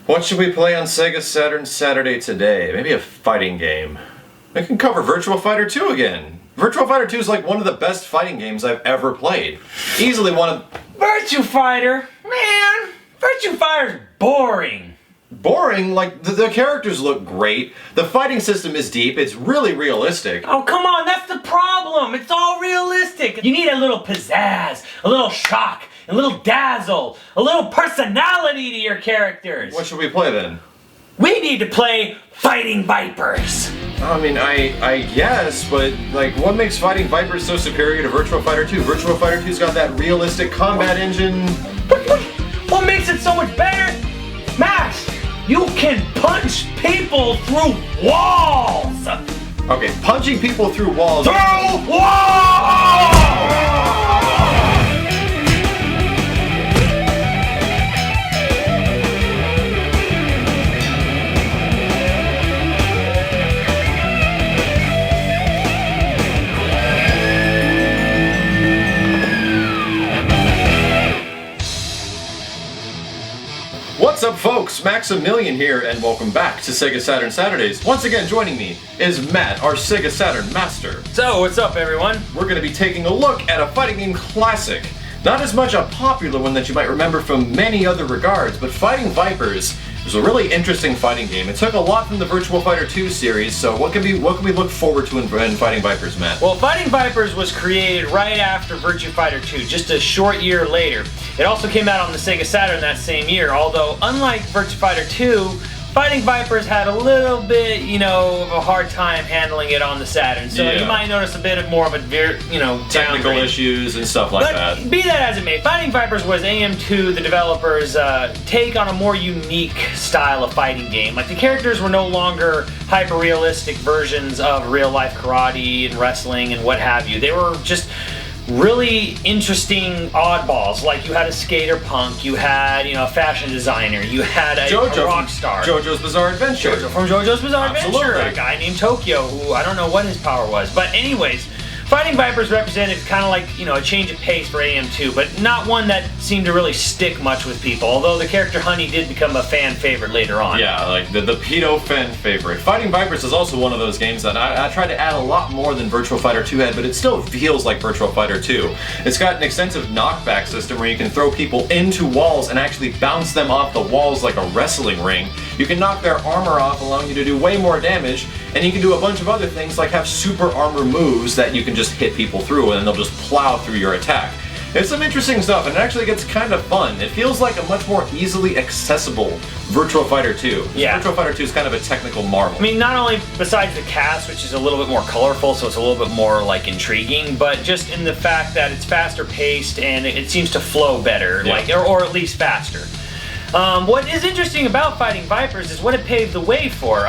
What should we play on Sega Saturn Saturday today? Maybe a fighting game. We can cover Virtua Fighter 2 again. Virtua Fighter 2 is like one of the best fighting games I've ever played. Easily one of... Virtua Fighter? Man, Virtua Fighter's boring. Boring? Like, the characters look great. The fighting system is deep. It's really realistic. Oh, come on, that's the problem. It's all realistic. You need a little pizzazz, a little shock, a little dazzle, a little personality to your characters. What should we play then? We need to play Fighting Vipers. I mean, I guess, but, like, what makes Fighting Vipers so superior to Virtua Fighter 2? Virtua Fighter 2's got that realistic combat engine. What makes it so much better? Max, you can punch people through walls! Okay, punching people through walls... Through walls! What's up, folks? Maximilian here, and welcome back to Sega Saturn Saturdays. Once again, joining me is Matt, our Sega Saturn master. So, what's up, everyone? We're going to be taking a look at a fighting game classic. Not as much a popular one that you might remember from many other regards, but Fighting Vipers was a really interesting fighting game. It took a lot from the Virtua Fighter 2 series, so what can we look forward to in Fighting Vipers, Matt? Well, Fighting Vipers was created right after Virtua Fighter 2, just a short year later. It also came out on the Sega Saturn that same year, although unlike Virtua Fighter 2, Fighting Vipers had a little bit, of a hard time handling it on the Saturn, so you might notice a bit more of a, technical issues and stuff like that. Be that as it may, Fighting Vipers was AM2, the developers' take on a more unique style of fighting game. Like, the characters were no longer hyper-realistic versions of real-life karate and wrestling and what have you. They were just really interesting oddballs. Like, you had a skater punk, you had, a fashion designer, you had a rock star. JoJo's Bizarre Adventure. JoJo from JoJo's Bizarre Absolutely. Adventure. A guy named Tokyo, who I don't know what his power was. But anyways, Fighting Vipers represented kind of like, a change of pace for AM2, but not one that seemed to really stick much with people, although the character Honey did become a fan favorite later on. Yeah, like the pedo fan favorite. Fighting Vipers is also one of those games that I tried to add a lot more than Virtua Fighter 2 had, but it still feels like Virtua Fighter 2. It's got an extensive knockback system where you can throw people into walls and actually bounce them off the walls like a wrestling ring. You can knock their armor off, allowing you to do way more damage, and you can do a bunch of other things like have super armor moves that you can just hit people through and then they'll just plow through your attack. It's some interesting stuff, and it actually gets kind of fun. It feels like a much more easily accessible Virtua Fighter 2. Yeah. Virtua Fighter 2 is kind of a technical marvel. I mean, not only besides the cast, which is a little bit more colorful, so it's a little bit more, intriguing, but just in the fact that it's faster paced and it seems to flow better, or at least faster. What is interesting about Fighting Vipers is what it paved the way for.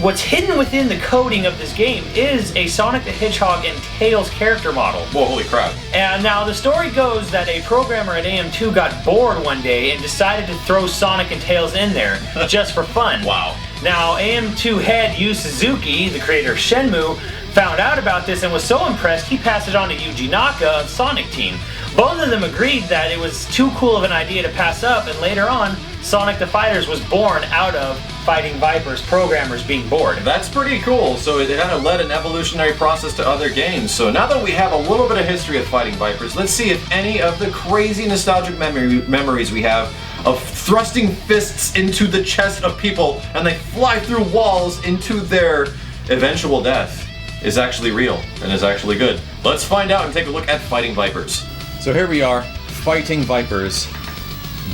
What's hidden within the coding of this game is a Sonic the Hedgehog and Tails character model. Whoa, holy crap. And now the story goes that a programmer at AM2 got bored one day and decided to throw Sonic and Tails in there just for fun. Wow. Now, AM2 head Yu Suzuki, the creator of Shenmue, found out about this and was so impressed he passed it on to Yuji Naka of Sonic Team. Both of them agreed that it was too cool of an idea to pass up, and later on, Sonic the Fighters was born out of Fighting Vipers programmers being bored. That's pretty cool. So it kind of led an evolutionary process to other games. So now that we have a little bit of history of Fighting Vipers, let's see if any of the crazy nostalgic memories we have of thrusting fists into the chest of people and they fly through walls into their eventual death is actually real and is actually good. Let's find out and take a look at Fighting Vipers. So here we are, fighting vipers.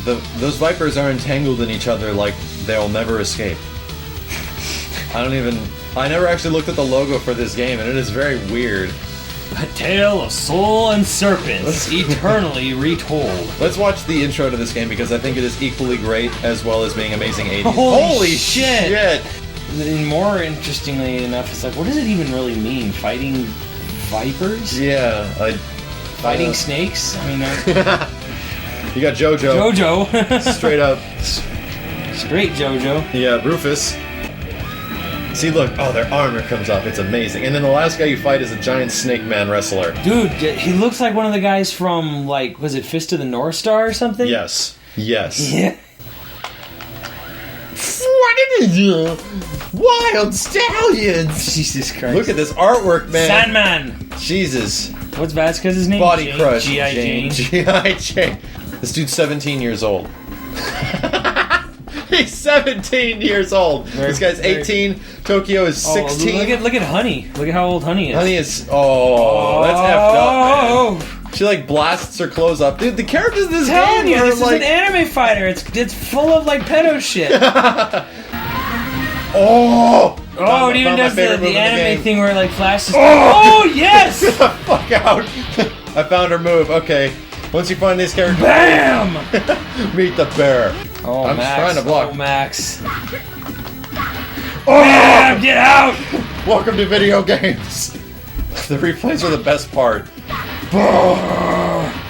Those vipers are entangled in each other like they'll never escape. I never actually looked at the logo for this game, and it is very weird. A tale of soul and serpents, eternally retold. Let's watch the intro to this game because I think it is equally great as well as being amazing 80s. Holy shit! And more interestingly enough, it's like, what does it even really mean? Fighting vipers? Yeah, Fighting snakes? I mean, you got JoJo. JoJo. Straight up. Straight JoJo. Yeah, Rufus. See, look. Oh, their armor comes off. It's amazing. And then the last guy you fight is a giant snake man wrestler. Dude, he looks like one of the guys from, was it Fist of the North Star or something? Yes. Yes. Yeah. Wild stallions. Jesus Christ. Look at this artwork, man. Sandman. Jesus. What's Vasquez's name? Body Jane? Crush. G.I. Jane. G.I. Jane. This dude's 17 years old. He's 17 years old. This guy's 18. Tokyo is 16. Look at Honey. Look at how old Honey is. Honey is... that's effed up, man. She like blasts her clothes up. Dude, the characters in this Telling game you, are this like... is an anime fighter. It's full of like pedo shit. Oh, it even does the anime thing where it like flashes. Oh, yes! Get the fuck out! I found her move. Okay, once you find this character, Bam! meet the bear. Oh, I'm Max. trying to block. Oh, Max. Bam! Get out! Welcome to video games. The replays are the best part.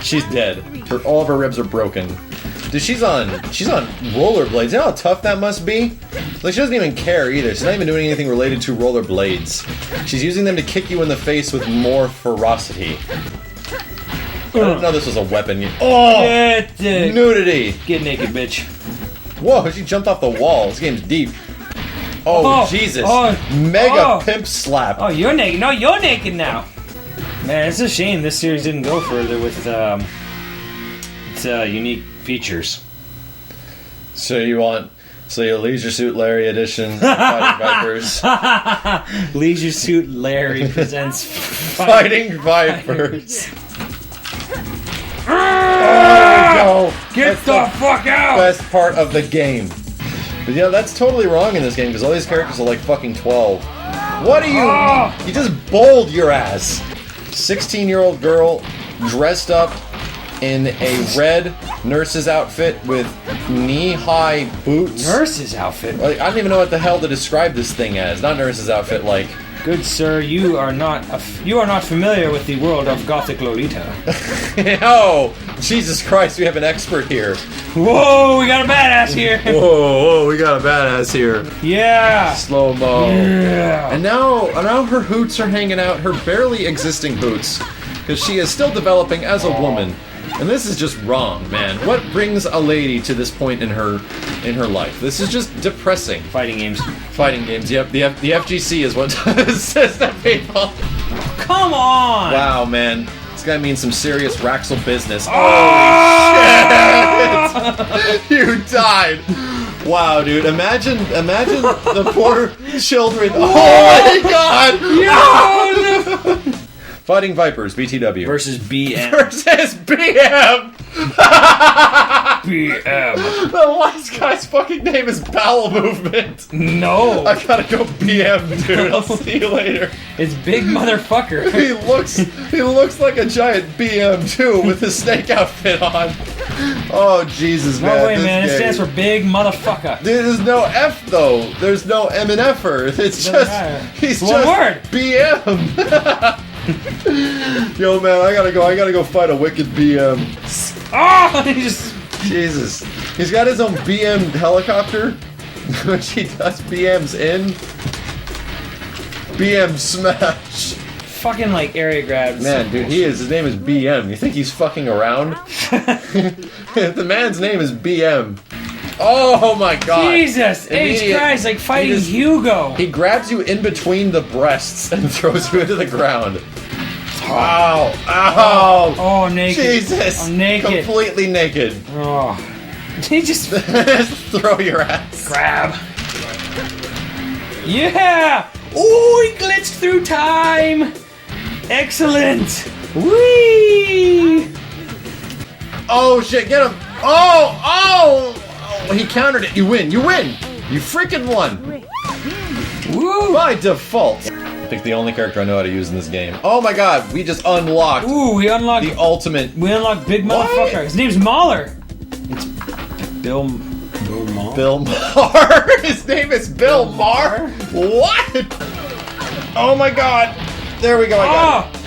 She's dead. All of her ribs are broken. Dude, she's on rollerblades. You know how tough that must be? Like, she doesn't even care either. She's not even doing anything related to rollerblades. She's using them to kick you in the face with more ferocity. I didn't know this was a weapon. Nudity! Get naked, bitch. Whoa, she jumped off the wall. This game's deep. Oh, Jesus. Mega pimp slap. Oh, you're naked. No, you're naked now. Man, it's a shame this series didn't go further with its unique features. So your Leisure Suit Larry edition, Fighting Vipers. Leisure Suit Larry presents Fighting Vipers. Oh, get the fuck out! Best part of the game. But yeah, that's totally wrong in this game because all these characters are like fucking 12. What are you? You just bowled your ass. 16-year-old girl dressed up in a red nurse's outfit with knee-high boots. Nurse's outfit? Like, I don't even know what the hell to describe this thing as. Not nurse's outfit, like... Good sir, you are not familiar with the world of Gothic Lolita. Oh, Jesus Christ, we have an expert here. Whoa, we got a badass here. Whoa, we got a badass here. Yeah. Slow-mo. Yeah. And now her hoots are hanging out, her barely existing hoots, because she is still developing as a woman. And this is just wrong, man. What brings a lady to this point in her life? This is just depressing. Fighting games. Fighting games. Yep. The FGC is what says that, people. Come on. Wow, man. This guy means some serious Raxel business. Oh! Holy shit! You died. Wow, dude. Imagine the poor children. Oh my God! No! Fighting Vipers, BTW. Versus BM. Versus BM! BM. The last guy's fucking name is Bowel Movement. No. I gotta go BM, dude. I'll see you later. It's big motherfucker. He looks like a giant BM, too, with his snake outfit on. Oh, Jesus, man. No way, man. It stands for big motherfucker. There's no F, though. There's no M and F-er. It's just... He's one just word. BM. Yo, man, I gotta go fight a wicked BM. Oh, he just... Jesus. He's got his own BM helicopter, which he does BMs in. BM smash. Fucking, like, area grabs. Man, dude, his name is BM. You think he's fucking around? The man's name is BM. Oh my God. Jesus, H. Christ, like fighting Hugo. He grabs you in between the breasts and throws you into the ground. Ow! Ow! Oh, naked. Jesus! I'm naked. Completely naked. Oh. He just throw your ass. Grab. Yeah! Ooh, he glitched through time! Excellent! Whee! Oh shit, get him! Oh! He countered it. You win. You win. You freaking won. Woo! By default. I think the only character I know how to use in this game. Oh my God, we just unlocked. Ooh, we unlocked the ultimate. We unlocked big motherfucker. His name's Mahler. It's Bill Maher. Bill Maher. His name is Bill Maher. What? Oh my God. There we go. I got it.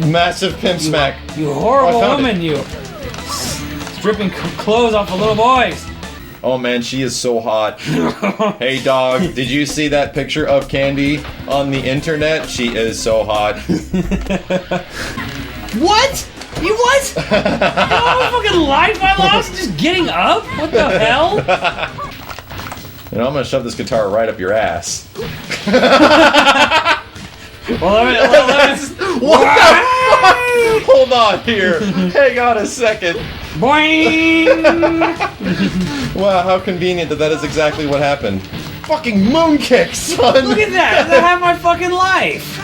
Massive pimp smack. You horrible woman, you. Stripping clothes off of little boys. Oh man, she is so hot. Hey dog, did you see that picture of Candy on the internet? She is so hot. What? You what? You know how fucking life I lost just getting up? What the hell? You know, I'm gonna shove this guitar right up your ass. Well, let me What the fuck? Hold on here. Hang on a second. Boing! Wow, how convenient that is exactly what happened. Fucking moon kick, son! Look at that! I have my fucking life!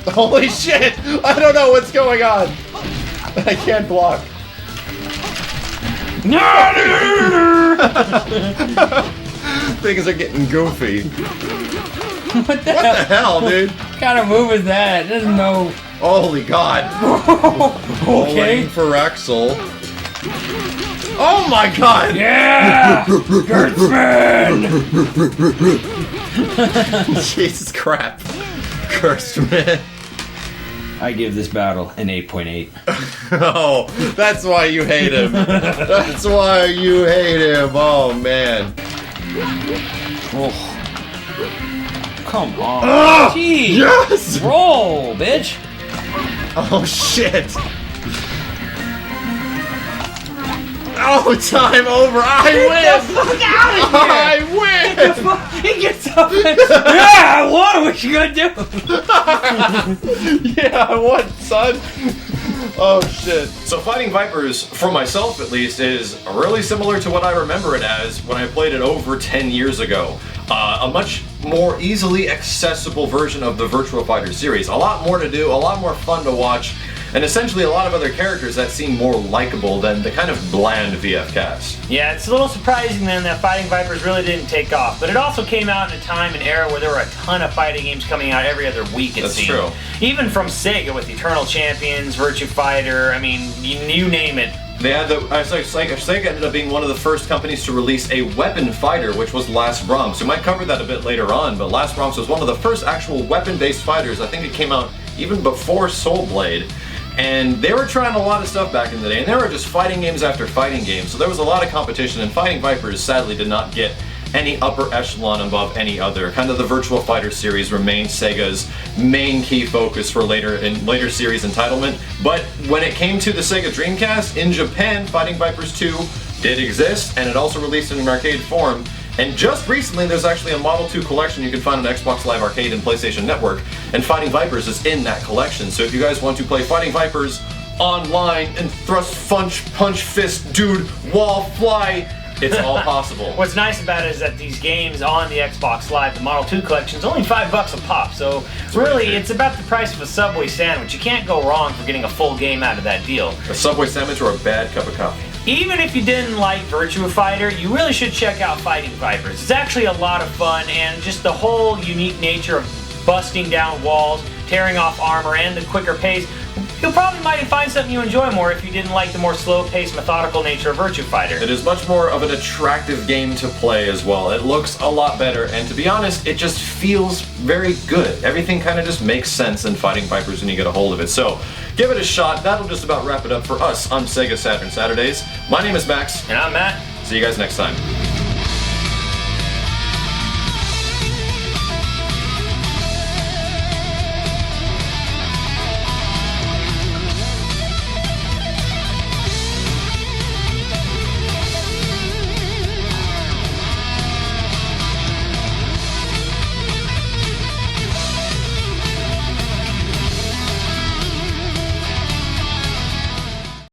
Holy shit! I don't know what's going on. I can't block. Things are getting goofy. What the What the hell, dude? What kind of move is that? There's no... Holy God. Okay. Bowling for Axel. Oh my God! Yeah! Kurtzman! Jesus crap. Cursed man. I give this battle an 8.8. Oh, that's why you hate him. That's why you hate him. Oh man. Oh. Come on. Jeez. Yes! Roll, bitch! Oh shit! Oh, time over! I win! Get the fuck out of here! I win! He gets up and... Yeah, I won! What you gonna do? Yeah, I won, son! Oh shit. So Fighting Vipers, for myself at least, is really similar to what I remember it as when I played it over 10 years ago. A much more easily accessible version of the Virtua Fighter series. A lot more to do, a lot more fun to watch, and essentially a lot of other characters that seem more likable than the kind of bland VF cast. Yeah, it's a little surprising then that Fighting Vipers really didn't take off, but it also came out in a time and era where there were a ton of fighting games coming out every other week, it seemed. That's true. Even from Sega with Eternal Champions, Virtua Fighter, I mean, you name it. They had Sega ended up being one of the first companies to release a weapon fighter, which was Last Bronx. We might cover that a bit later on, but Last Bronx was one of the first actual weapon-based fighters. I think it came out even before Soul Blade. And they were trying a lot of stuff back in the day, and there were just fighting games after fighting games, so there was a lot of competition, and Fighting Vipers sadly did not get any upper echelon above any other. Kind of the Virtua Fighter series remained Sega's main key focus for later series entitlement, but when it came to the Sega Dreamcast, in Japan, Fighting Vipers 2 did exist, and it also released in an arcade form. And just recently, there's actually a Model 2 collection you can find on Xbox Live Arcade and PlayStation Network, and Fighting Vipers is in that collection. So if you guys want to play Fighting Vipers online and thrust, punch, fist, dude, wall, fly, it's all possible. What's nice about it is that these games on the Xbox Live, the Model 2 collection, is only $5 a pop. So really, it's about the price of a Subway sandwich. You can't go wrong for getting a full game out of that deal. A Subway sandwich or a bad cup of coffee. Even if you didn't like Virtua Fighter, you really should check out Fighting Vipers. It's actually a lot of fun, and just the whole unique nature of busting down walls, tearing off armor, and the quicker pace, you'll probably might find something you enjoy more if you didn't like the more slow-paced, methodical nature of Virtua Fighter. It is much more of an attractive game to play as well. It looks a lot better, and to be honest, it just feels very good. Everything kind of just makes sense in Fighting Vipers when you get a hold of it. So, give it a shot. That'll just about wrap it up for us on Sega Saturn Saturdays. My name is Max. And I'm Matt. See you guys next time.